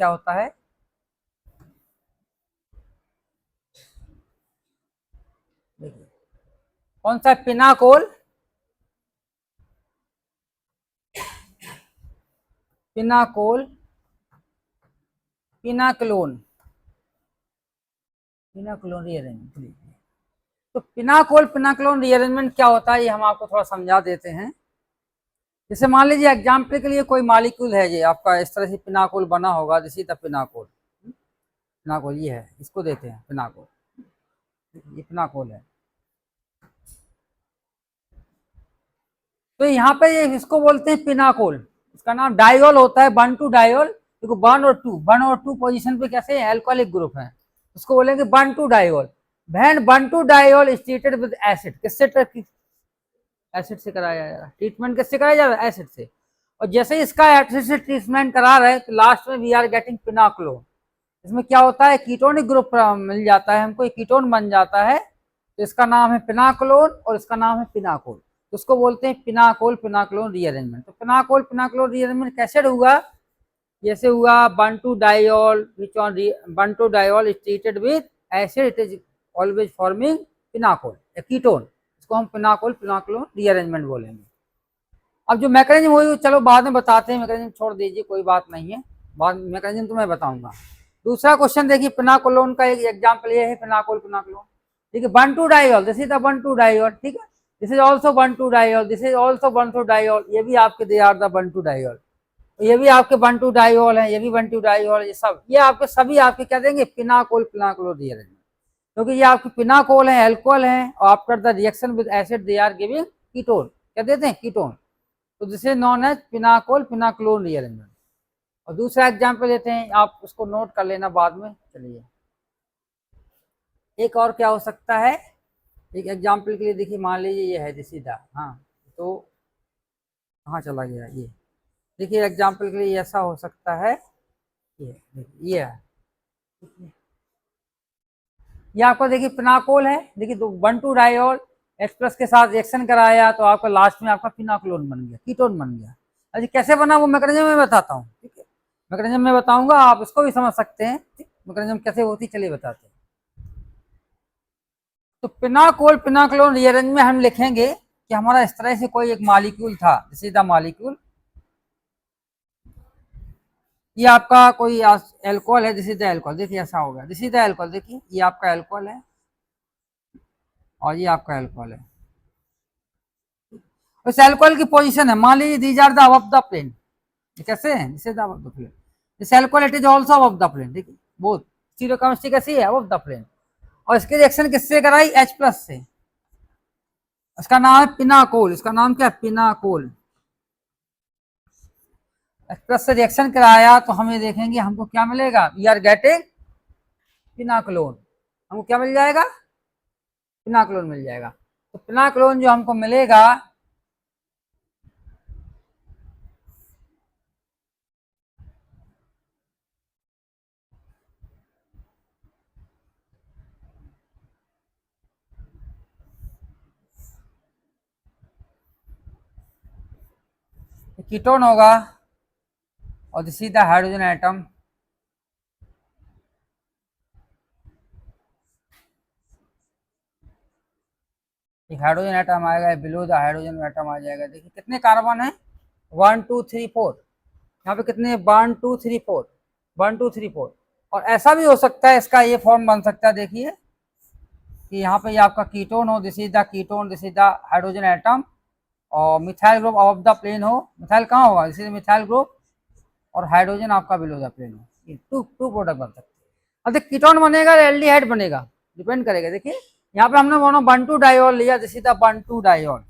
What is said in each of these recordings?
क्या होता है? देखिए कौन सा? Pinacol, pinacol, pinacolone, pinacolone rearrangement. तो पिनाकोल पिनाक्लोन रीअरेंजमेंट क्या होता है ये हम आपको थोड़ा समझा देते हैं। जैसे मान लीजिए एग्जाम्पल के लिए कोई मॉलिक्यूल है, ये आपका इस तरह से पिनाकोल बना होगा, this is the pinacol. Pinacol ये है, इसको देते हैं पिनाकोल, ये पिनाकोल है। तो यहाँ पे ये इसको बोलते हैं पिनाकोल। इसका नाम डायोल होता है, 1 2 डायोल। देखो 1 और 2 पोजीशन पे कैसे एल्कोहलिक ग्रुप है, उसको बोलेंगे 1 2 diol. When 1 2 diol is treated with acid, किससे? एसिड से कराया जा रहा है ट्रीटमेंट। किससे कराया जा रहा है? एसिड से। और जैसे ही इसका एसिड से ट्रीटमेंट करा रहे हैं तो लास्ट में वी आर गेटिंग पिनाक्लोन। इसमें क्या होता है? कीटोनिक ग्रुप मिल जाता है हमको, कीटोन बन जाता है, तो इसका नाम है पिनाक्लोन और इसका नाम है पिनाकोल। तो उसको बोलते हैं पिनाकोल पिनाक्लोन रीअरेंजमेंट। तो पिनाकोल पिनाक्लोन रीअरेंजमेंट कैसे हुआ? जैसे हुआ 1 2 diol, which on 1 2 diol is treated with acid, it is always forming pinacol, A ketone. इसको हम पिनाकोल पिनाक्लोन रीअरेंजमेंट बोलेंगे। अब जो मैकेनिज्म हुई चलो बाद में बताते हैं, मैकेनिज्म छोड़ दीजिए, कोई बात नहीं है, बाद मैकेनिज्म तो मैं बताऊंगा। दूसरा क्वेश्चन देखिए, पिनाकोलोन का एक एग्जांपल ये है, पिनाकोल पिनाकोलोन। ठीक है, 1 2 diol, this is the 1 2 diol. ठीक है, this is also 1 2 diol, this is also 1 2 diol. ये भी आपके दे आर द 1 2 डायोल, ये भी आपके 1 2 डायोल है, ये भी 1 2 डायोल, ये सब ये आपके सभी आपके क्या देंगे? Pinacol pinacolone rearrangement. क्योंकि ये आपके पिनाकोल है, एल्कोहल है, और after the reaction with acid they are giving ketone. क्या देते हैं? कीटोन। तो this is known as pinacol pinacolone rearrangement. और दूसरा एग्जांपल लेते हैं, आप उसको नोट कर लेना बाद में। चलिए एक और क्या हो सकता है, एक एग्जांपल के लिए देखिए, मान लीजिए ये है सीधा, हाँ तो कहाँ चला गया ये? देखिए एग्जांपल के लिए ऐसा हो सकता है, ये है, ये आपको देखिए पिनाकोल है, देखिए 1 2 डायोल H प्लस के साथ रिएक्शन कराया तो आपका लास्ट में आपका पिनाक्लोन बन गया, कीटोन बन गया। अच्छा कैसे बना वो मैकेनिज्म में बताता हूँ। ठीक है, मैकेनिज्म में बताऊंगा, आप इसको भी समझ सकते हैं। मैकेनिज्म कैसे होती चलिए बताते हैं। तो पिनाकोल पिनाक्लोन रीअरेंज में हम लिखेंगे कि हमारा इस तरह से कोई एक मॉलिक्यूल था, दिस इज द मॉलिक्यूल। ये आपका कोई एल्कोहल है, दिस इज द एल्कोहल। देखिए ऐसा हो गया, दिस इज द एल्कोहल। देखिए ये आपका एल्कोहल है और ये आपका एल्कोहल है। इस एल्कोहल की पोजीशन है, मान लीजिए these are the above the plane. कैसे है? This is the above the plane, this alcohol it is also above the plane. देखिए बोथ स्टीरियोकेमिस्ट्री कैसी है? Above the plane. और इसकी रिएक्शन किससे कराई? H प्लस से। इसका नाम है पिनाकोल। इसका नाम क्या है? पिनाकोल। H प्लस से रिएक्शन कराया तो हमें देखेंगे हमको क्या मिलेगा? We are getting pinacolone. हमको क्या मिल जाएगा? पिनाक्लोन मिल जाएगा। तो पिनाक्लोन जो हमको मिलेगा, कीटोन होगा और this is the hydrogen atom. एक हाइड्रोजन एटम आएगा, बिलो द हाइड्रोजन एटम आ जाएगा। देखिए कितने कार्बन है? 1 2 3 4। यहाँ पे कितने? 1 2 3 4, 1 2 3 4। और ऐसा भी हो सकता है, इसका ये फॉर्म बन सकता है, देखिए कि यहाँ पे ये आपका कीटोन हो, this is the ketone, this is the hydrogen atom, और methyl group of the plane हो। मिथाइल कहाँ होगा? दिस इज मिथाइल ग्रुप, और हाइड्रोजन आपका बिलो द प्लेन हो। ये टू प्रोडक्ट बन सकते हैं। अब देखिए कीटोन बनेगा या एल्डिहाइड बनेगा, डिपेंड करेगा। देखिए यहाँ पे हमने मोनो 1 2 डायोल लिया, दिस इज द 1 2 डायोल,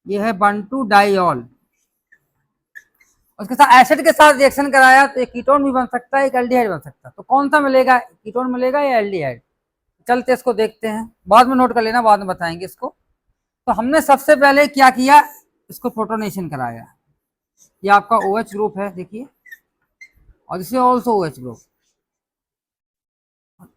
ये है 1 2 डायोल। उसके साथ एसिड के साथ रिएक्शन कराया तो एक कीटोन भी बन सकता है, एक एल्डिहाइड बन सकता है। तो कौन सा मिलेगा? कीटोन मिलेगा या एल्डिहाइड? चलते इसको देखते हैं, बाद में नोट कर लेना, बाद में बताएंगे इसको। तो हमने सबसे पहले क्या किया? इसको प्रोटोनेशन कराया। ये आपका OH ग्रुप है देखिए, और इसे also OH group.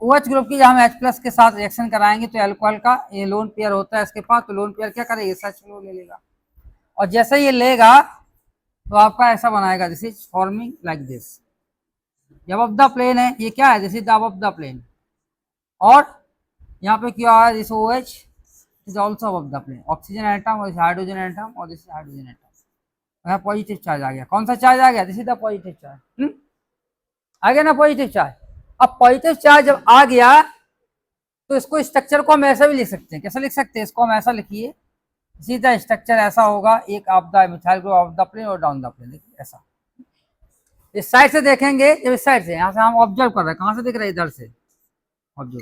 OH group की जब हम H प्लस के साथ रिएक्शन कराएंगे तो अल्कोहल का ये लोन पेयर होता है इसके पास, तो लोन पेयर क्या करेगा? SH ले लेगा, और जैसे ये लेगा तो आपका ऐसा बनाएगा, this is forming like this. ये अबव द प्लेन है, ये क्या है, this is the above the plane. और यहाँ पे क्या है, this OH is also above the plane, oxygen atom और हाइड्रोजन एटम और दिस हाइड्रोजन एटम। यहाँ पॉजिटिव चार्ज आ गया, कौन सा चार्ज आ गया, this is the positive charge, आ गया ना पॉजिटिव चार्ज। अब पॉजिटिव चार्ज जब आ गया तो इसको स्ट्रक्चर को हम ऐसा भी लिख सकते हैं, कैसे लिख सकते हैं, इसको हम ऐसा लिखिए, सीधा स्ट्रक्चर ऐसा होगा, एक of the methyl group of the plane और डाउन द प्लेन, देखिए ऐसा। इस साइड से देखेंगे, जब इस साइड से, यहाँ से हम ऑब्जर्व कर रहे हैं, कहाँ से दिख रहा है, इधर से ऑब्जर्व,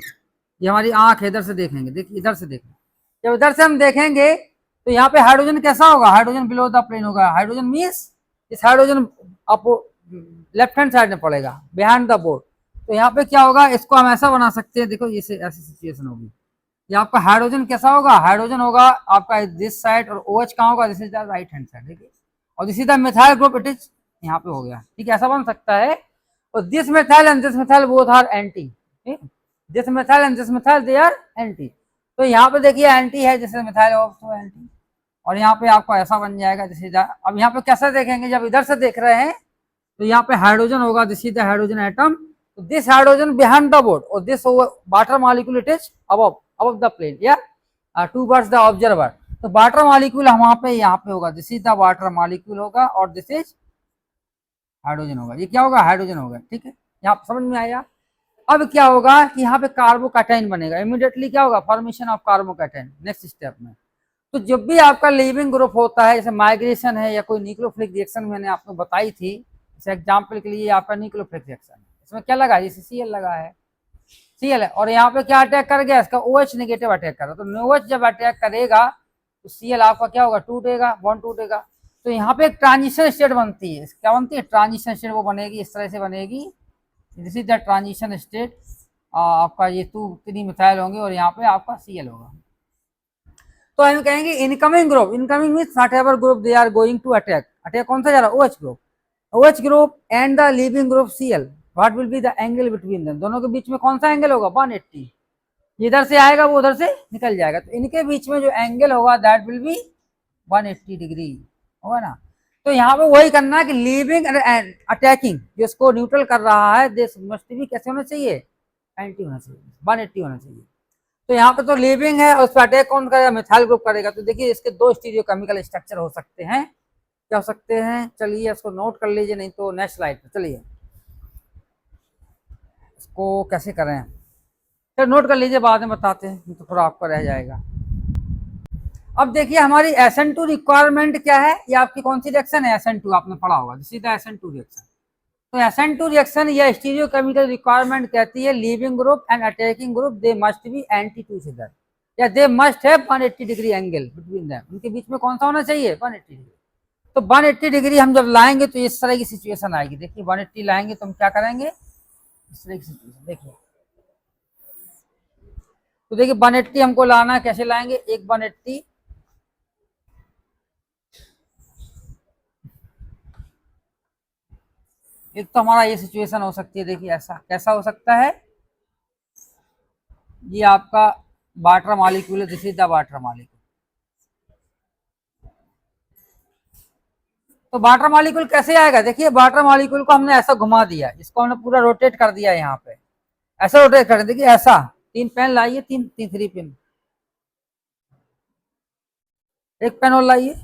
ये हमारी आंख है, इधर से देखेंगे, देखिए इधर से देखेंगे, जब इधर से हम देखेंगे तो यहाँ पे हाइड्रोजन कैसा होगा, हाइड्रोजन बिलो द प्लेन होगा, हाइड्रोजन मीन्स इस हाइड्रोजन आपको लेफ्ट हैंड साइड में पड़ेगा, बिहाइंड द बोर्ड। तो यहाँ पे क्या होगा, इसको हम ऐसा बना सकते हैं, देखो ये ऐसी सिचुएशन होगी, ये आपका हाइड्रोजन कैसा होगा, हाइड्रोजन होगा आपका दिस साइड, और OH कहाँ होगा, this is the right hand side, देखिए, और this is the methyl group, it is यहाँ पे हो गया, ठीक है, ऐसा बन सकता है। और this methyl and this methyl both are anti, this methyl and this methyl they are anti. तो यहाँ पे देखिए एंटी है, जैसे मिथाइल ऑल्सो एंटी, और यहाँ पे आपको ऐसा बन जाएगा, दिस इज। अब यहाँ पे कैसे देखेंगे, जब इधर से देख रहे हैं तो यहाँ पे हाइड्रोजन होगा, this is the hydrogen atom, तो this hydrogen behind the board और this water molecule it is above the plane, या towards the observer। तो वाटर मॉलिक्यूल वहां पे यहाँ पे होगा, this is the water molecule होगा, और दिस इज हाइड्रोजन होगा, ये क्या होगा, हाइड्रोजन होगा, ठीक है, यहाँ समझ में आया। अब क्या होगा कि यहाँ पे कार्बोकैटायन बनेगा, इमीडिएटली क्या होगा, formation of carbocation next step में। तो जब भी आपका लिविंग ग्रुप होता है, जैसे माइग्रेशन है या कोई न्यूक्लियोफिलिक रिएक्शन मैंने आपको बताई थी, जैसे एग्जाम्पल के लिए आपका न्यूक्लियोफिलिक रिएक्शन, इसमें क्या लगा, जैसे Cl लगा है, Cl है, और यहाँ पे क्या अटैक कर गया, इसका OH नेगेटिव अटैक कर रहा, तो OH जब अटैक करेगा तो Cl आपका क्या होगा, टूटेगा, बॉन्ड टूटेगा। तो यहाँ पे एक ट्रांजिशन स्टेट बनती है, क्या बनती है, ट्रांजिशन स्टेट, वो बनेगी इस तरह से बनेगी, this is the transition state, आपका ये 2-3 मिथाइल होंगे और यहाँ पे आपका Cl होगा। तो हम कहेंगे incoming group, incoming means whatever group they are going to attack, attack कौन सा जा रहा है, OH group and the leaving group Cl, what will be the angle between them, दोनों के बीच में कौन सा एंगल होगा, 180, इधर से आएगा वो उधर से निकल जाएगा, तो इनके बीच में जो एंगल होगा दैट विल बी 180 डिग्री होगा ना। तो यहाँ पे वही करना है कि लिविंग एंड अटैकिंग, जिसको न्यूट्रल कर रहा है, दिस मस्ट भी कैसे होना चाहिए, एंटी होना चाहिए, 180 होना चाहिए। तो यहाँ पे तो लिविंग है और उस पर अटैक कौन करेगा, मिथाइल ग्रुप करेगा। तो देखिए इसके 2 स्टीरियोकेमिकल स्ट्रक्चर हो सकते हैं, क्या हो सकते हैं, चलिए इसको नोट कर लीजिए, नहीं तो नेक्स्ट स्लाइड पे चलिए इसको कैसे करें, तो नोट कर लीजिए, बाद में बताते हैं, तो थोड़ा आपको रह जाएगा। अब देखिए हमारी SN2 रिक्वायरमेंट क्या है, ये आपकी कौन सी रिएक्शन है, SN2 आपने पढ़ा होगा, सीधा SN2 रिएक्शन। तो SN2 रिएक्शन या स्टीरियोकेमिकल रिक्वायरमेंट कहती है leaving group and attacking group they must be anti to each other, या they must have 180 degree angle between them, उनके बीच में कौन सा होना चाहिए, 180 डिग्री। तो 180 डिग्री हम जब लाएंगे तो इस तरह की सिचुएशन आएगी, देखिए 180 लाएंगे तो हम क्या करेंगे, इस तरह की सिचुएशन देखिए। तो देखिए 180 हमको लाना है, कैसे लाएंगे, एक 180, एक तो हमारा ये सिचुएशन हो सकती है, देखिए ऐसा कैसा हो सकता है, ये आपका वाटर मॉलिक्यूल है, this is the water molecule. तो वाटर मॉलिक्यूल कैसे आएगा, देखिए वाटर मॉलिक्यूल को हमने ऐसा घुमा दिया, इसको हमने पूरा रोटेट कर दिया, यहाँ पे ऐसा रोटेट कर, देखिए ऐसा, 3 पेन लाइए, 3 पेन, एक पेन और लाइए,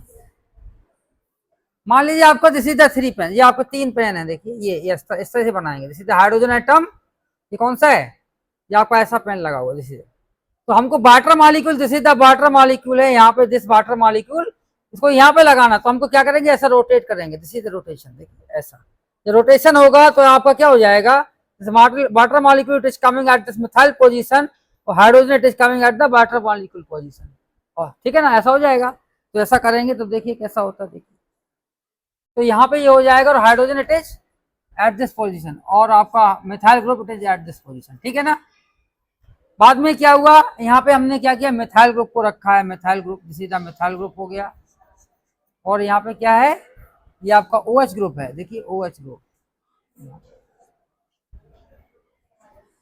मान लीजिए आपको दिस इज द 3 पेन, ये आपको 3 पेन है, देखिए ये इस तरह से बनाएंगे, this is the hydrogen atom, ये कौन सा है, ये आपका ऐसा पेन लगा हुआ, दिस इज। तो हमको water molecule, this is the water molecule है, यहाँ पे दिस वाटर मॉलिक्यूल, इसको यहाँ पे लगाना, तो हमको क्या करेंगे, ऐसा रोटेट करेंगे, दिस इज द रोटेशन, देखिए ऐसा, जब रोटेशन होगा तो आपका क्या हो जाएगा, water molecule it is coming at this methyl position और hydrogen it is coming at the water molecule position, और ठीक है ना, ऐसा हो जाएगा। तो ऐसा करेंगे तो देखिए कैसा होता है, देखिए तो यहाँ पे ये हो जाएगा, और hydrogen it is at this position और आपका methyl group it is at this position, ठीक है ना। बाद में क्या हुआ, यहाँ पे हमने क्या किया, मिथाइल ग्रुप को रखा है, methyl group, this is the methyl group हो गया, और यहाँ पे क्या है, ये आपका OH ग्रुप है, देखिए OH ग्रुप।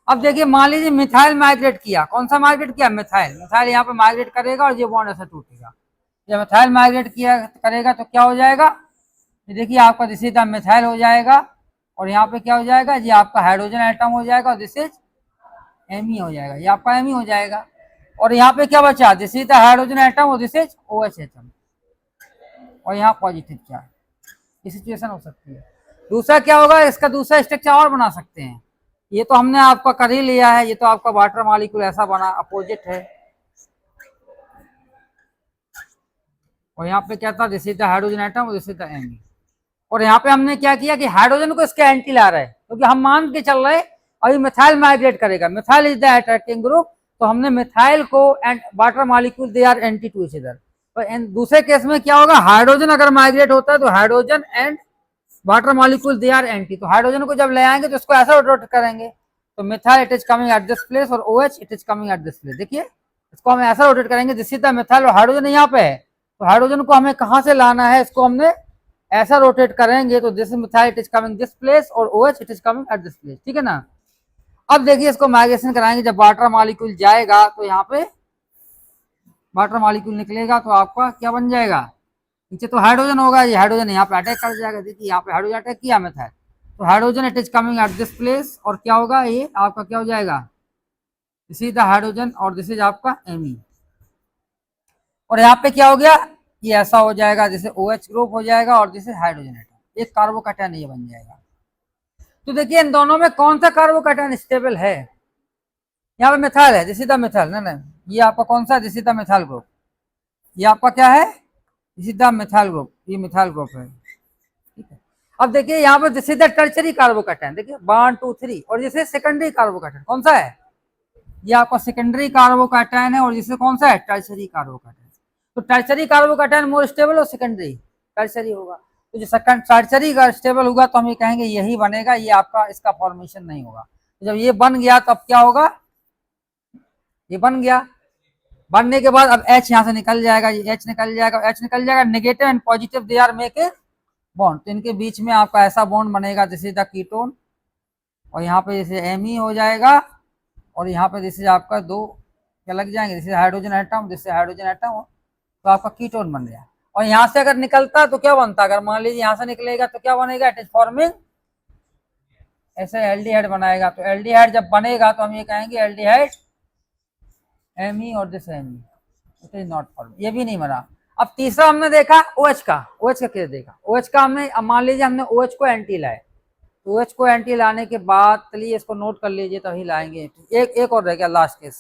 अब देखिए मान लीजिए मिथाइल माइग्रेट किया, कौन सा माइग्रेट किया, मिथाइल, मिथाइल यहाँ पे माइग्रेट करेगा और ये बॉन्ड ऐसा टूटेगा, जब मिथाइल माइग्रेट किया करेगा तो क्या हो जाएगा, ये देखिए आपका दिस इज द मिथाइल हो जाएगा, और यहाँ पे क्या हो जाएगा, ये आपका हाइड्रोजन एटम हो जाएगा, और दिस इज He हो जाएगा, ये आपका He हो जाएगा। और यहाँ पे क्या बचा, this is the hydrogen atom और दिस इज OH एटम, और यहाँ पॉजिटिव चार्ज। ये सिचुएशन हो सकती है। दूसरा क्या होगा, इसका दूसरा स्ट्रक्चर और बना सकते हैं। ये तो हमने आपका कर ही लिया है, ये तो आपका वाटर मॉलिक्यूल ऐसा बना, अपोजिट है। और यहाँ पे क्या था, this is the hydrogen atom और दिस इज द He। और यहाँ पे हमने क्या किया कि हाइड्रोजन को इसके एंटी ला रहे हैं, क्योंकि हम मान के चल रहे हैं अभी मिथाइल माइग्रेट करेगा, methyl is the attracting group, तो हमने मिथाइल को and water molecule they are anti to each other. तो दूसरे केस में क्या होगा, हाइड्रोजन अगर माइग्रेट होता है तो hydrogen and water molecule they are anti, तो हाइड्रोजन को जब ले आएंगे तो इसको ऐसा रोटेट करेंगे, तो methyl it is coming at this place और OH it is coming at this place. देखिए इसको हम ऐसा रोटेट करेंगे, दिस इज द मिथाइल और हाइड्रोजन यहाँ पे है, तो हाइड्रोजन को हमें कहाँ से लाना है, इसको हमने ऐसा रोटेट करेंगे, तो this methyl it is coming this place और OH it is coming at this place, ठीक है ना। अब देखिए इसको माइग्रेशन कराएंगे, जब वाटर मॉलिक्यूल जाएगा तो यहाँ पे वाटर मॉलिक्यूल निकलेगा, तो आपका क्या बन जाएगा, नीचे तो हाइड्रोजन होगा, ये हाइड्रोजन यहाँ पे अटैक कर जाएगा। देखिए यहाँ पे हाइड्रोजन अटैक किया मिथाइल, तो hydrogen it is coming at this place, और क्या होगा, ये आपका क्या हो जाएगा, दिस इज द हाइड्रोजन और दिस इज आपका He। और यहाँ पे क्या हो गया, ये ऐसा हो जाएगा, जैसे OH ग्रुप हो जाएगा और जैसे हाइड्रोजन एटम, एक कार्बोकैटायन ये बन जाएगा। तो देखिए इन दोनों में कौन सा कार्बोकैटायन स्टेबल है, यहाँ पे मिथाइल है, दिस इज द मिथाइल, ना ये आपका कौन सा, this is the methyl group, ये आपका क्या है, this is the methyl group, ये मिथाइल ग्रुप है, ठीक है। अब देखिए यहाँ पे this is the tertiary carbocation, देखिए 1 2 3, और जैसे सेकेंडरी कार्बोकैटायन कौन सा है, ये आपका सेकेंडरी कार्बोकैटायन है, और जिससे कौन सा है, टर्शरी कार्बोकैटायन। तो टर्शरी कार्बोकैटायन मोर स्टेबल और सेकेंडरी टर्शरी होगा, तो जो सेकंड टर्शरी का स्टेबल होगा तो हम ये कहेंगे यही बनेगा, ये आपका इसका फॉर्मेशन नहीं होगा। तो जब ये बन गया तो अब क्या होगा, ये बन गया, बनने के बाद अब H यहाँ से निकल जाएगा, ये H निकल जाएगा, H निकल जाएगा, negative and positive they are make a bond, तो इनके बीच में आपका ऐसा बॉन्ड बनेगा, दिस इज द कीटोन, और यहाँ पे जैसे He हो जाएगा, और यहाँ पे जैसे आपका दो क्या लग जाएंगे, जैसे हाइड्रोजन एटम, जैसे हाइड्रोजन एटम, तो आपका कीटोन बन गया। और यहाँ से अगर निकलता तो क्या बनता, अगर मान लीजिए यहाँ से निकलेगा तो क्या बनेगा, इट इज फॉर्मिंग ऐसे एल्डिहाइड बनाएगा, तो एल्डिहाइड जब बनेगा तो हम ये कहेंगे एल्डिहाइड He और this He, it is not form, ये भी नहीं बना। अब तीसरा हमने देखा OH का, OH का केस देखा, OH का हमने, मान लीजिए हमने OH को एंटी लाए, OH को एंटी लाने के बाद, चलिए इसको नोट कर लीजिए तभी लाएंगे। एक और रह गया लास्ट केस,